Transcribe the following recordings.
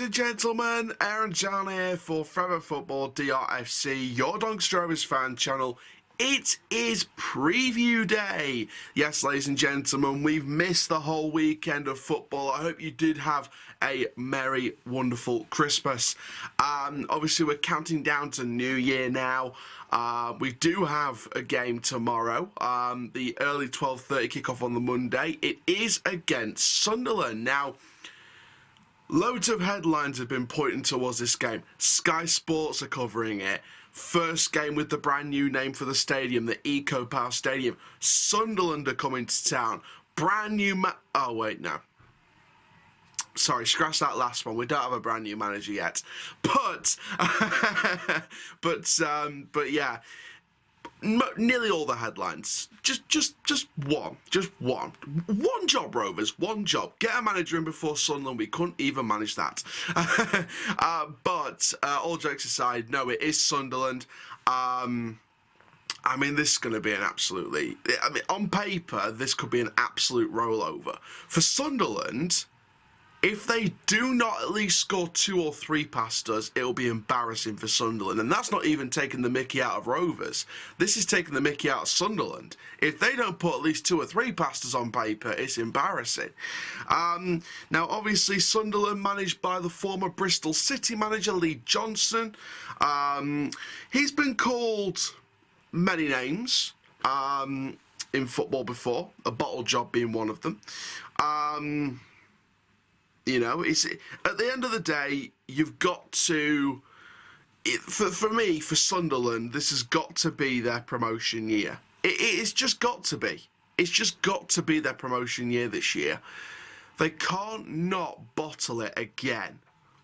and gentlemen, Aaron John here for Forever Football DRFC, your Doncaster Rovers fan channel. It is preview day. Yes, ladies and gentlemen, we've missed the whole weekend of football. I hope you did have a merry, wonderful Christmas. Obviously, we're counting down to New Year now. We do have a game tomorrow, the early 12:30 kickoff on the Monday. It is against Sunderland. Now, loads of headlines have been pointing towards this game. Sky Sports are covering it. First game with the brand new name for the stadium, the Eco Power Stadium. Sunderland are coming to town. Brand new oh wait, no. Sorry, scratch that last one. We don't have a brand new manager yet. But but yeah. Nearly all the headlines. Just one job, Rovers. One job. Get a manager in before Sunderland. We couldn't even manage that. But all jokes aside, no, it is Sunderland. I mean, this is going to be an absolutely... I mean, on paper, this could be an absolute rollover. For Sunderland, if they do not at least score 2 or 3 past us, it'll be embarrassing for Sunderland. And that's not even taking the mickey out of Rovers. This is taking the mickey out of Sunderland. If they don't put at least 2 or 3 past us on paper, it's embarrassing. Now, obviously, Sunderland managed by the former Bristol City manager, Lee Johnson. He's been called many names in football before, a bottle job being one of them. You know, it's at the end of the day, you've got to. For me, for Sunderland, this has got to be their promotion year. It's just got to be. It's just got to be their promotion year this year. They can't not bottle it again,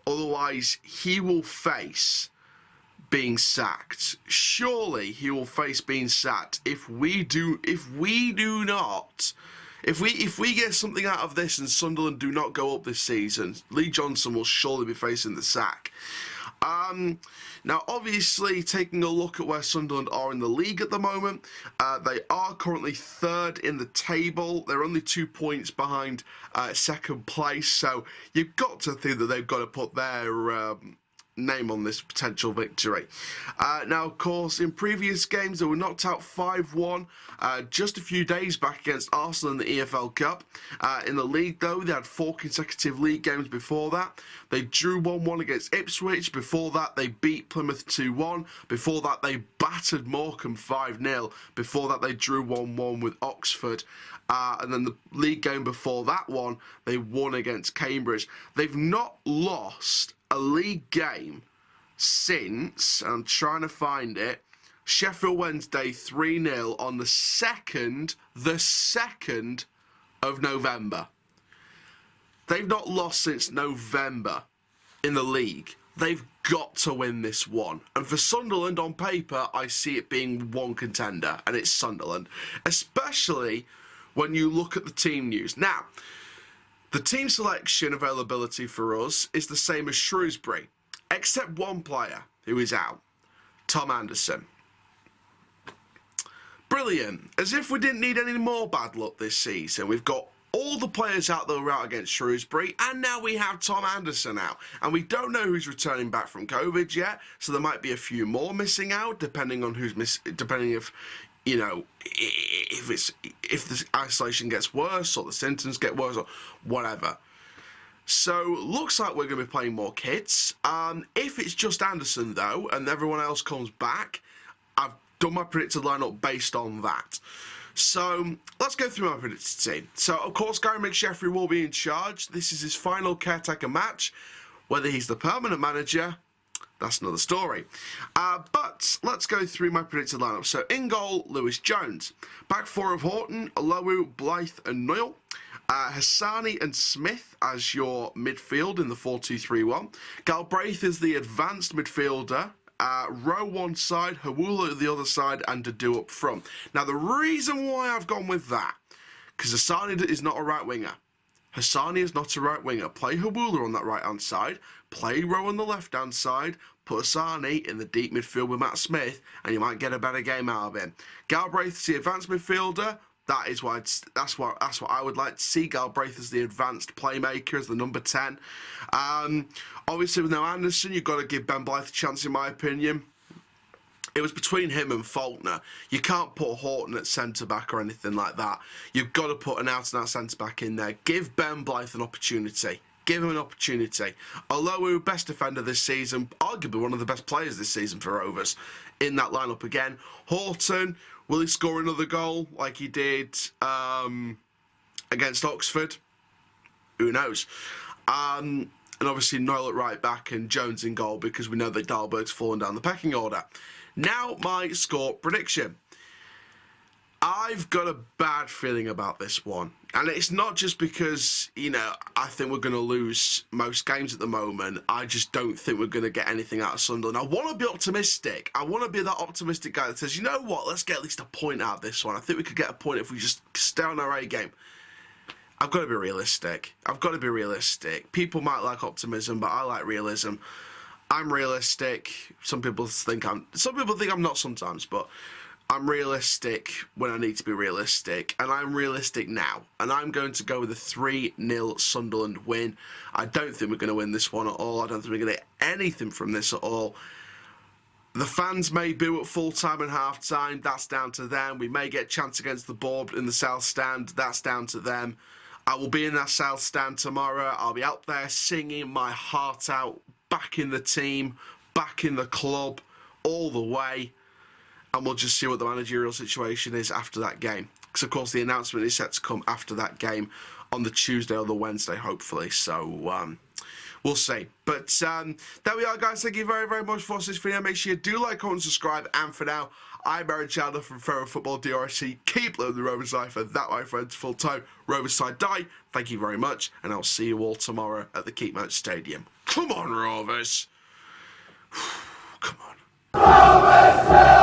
otherwise he will face being sacked. Surely he will face being sacked if we get something out of this and Sunderland do not go up this season, Lee Johnson will surely be facing the sack. Now, obviously, taking a look at where Sunderland are in the league at the moment, they are currently 3rd in the table. They're only 2 points behind 2nd place, so you've got to think that they've got to put their name on this potential victory. Now, of course, in previous games, they were knocked out 5-1 just a few days back against Arsenal in the EFL Cup. In the league, though, they had 4 consecutive league games before that. They drew 1-1 against Ipswich. Before that, they beat Plymouth 2-1. Before that, they battered Morecambe 5-0. Before that, they drew 1-1 with Oxford. And then the league game before that one, they won against Cambridge. They've not lost a league game since, I'm trying to find it, Sheffield Wednesday 3-0 on the 2nd of November. They've not lost since November in the league. They've got to win this one. And for Sunderland, on paper, I see it being one contender, and it's Sunderland. Especially when you look at the team news. Now, the team selection availability for us is the same as Shrewsbury, except one player who is out, Tom Anderson. Brilliant. As if we didn't need any more bad luck this season. We've got all the players out that were out against Shrewsbury, and now we have Tom Anderson out. And we don't know who's returning back from COVID yet, so there might be a few more missing out, depending on who's depending if, you know, if the isolation gets worse or the symptoms get worse or whatever. So, looks like we're going to be playing more kids. If it's just Anderson, though, and everyone else comes back, I've done my predicted lineup based on that. So, let's go through my predicted team. So, of course, Gary McSheffrey will be in charge. This is his final caretaker match. Whether he's the permanent manager, that's another story. But let's go through my predicted lineup. So in goal, Lewis Jones. Back 4 of Horton, Olowu, Blythe and Noyle. Hassani and Smith as your midfield in the 4-2-3-1. Galbraith is the advanced midfielder. Rowe one side, Hawula the other side, and Dadu up front. Now the reason why I've gone with that, because Hassani is not a right winger. Hassani is not a right winger. Play Hawula on that right-hand side. Play Rowe on the left-hand side. Put Hassani in the deep midfield with Matt Smith, and you might get a better game out of him. Galbraith is the advanced midfielder. that's what I would like to see. Galbraith as the advanced playmaker, as the number 10. Obviously, with no Anderson, you've got to give Ben Blythe a chance, in my opinion. It was between him and Faulkner. You can't put Horton at centre-back or anything like that. You've got to put an out-and-out centre-back in there. Give Ben Blythe an opportunity. Give him an opportunity. Although we were best defender this season, arguably one of the best players this season for Rovers, in that lineup again. Horton, will he score another goal like he did against Oxford? Who knows? And obviously Noel at right back and Jones in goal, because we know that Dahlberg's fallen down the pecking order. Now, my score prediction. I've got a bad feeling about this one. And it's not just because, you know, I think we're going to lose most games at the moment. I just don't think we're going to get anything out of Sunderland. I want to be optimistic. I want to be that optimistic guy that says, you know what, let's get at least a point out of this one. I think we could get a point if we just stay on our A game. I've got to be realistic. I've got to be realistic. People might like optimism, but I like realism. I'm realistic. Some people think I'm not sometimes, but I'm realistic when I need to be realistic, and I'm realistic now. And I'm going to go with a 3-0 Sunderland win. I don't think we're going to win this one at all. I don't think we're going to get anything from this at all. The fans may boo at full-time and half-time. That's down to them. We may get a chance against the board in the South Stand. That's down to them. I will be in that South Stand tomorrow. I'll be out there singing my heart out, back in the team, back in the club, all the way. And we'll just see what the managerial situation is after that game. Because, of course, the announcement is set to come after that game on the Tuesday or the Wednesday, hopefully. So, we'll see. But there we are, guys. Thank you very, very much for watching this video. Make sure you do like, comment, and subscribe. And for now, I'm Aaron Chandler from Fair Football DRC. Keep living the Rovers life. And that, my friends, full-time Rovers side die. Thank you very much. And I'll see you all tomorrow at the Keepmoat Stadium. Come on, Rovers. Come on. Rovers!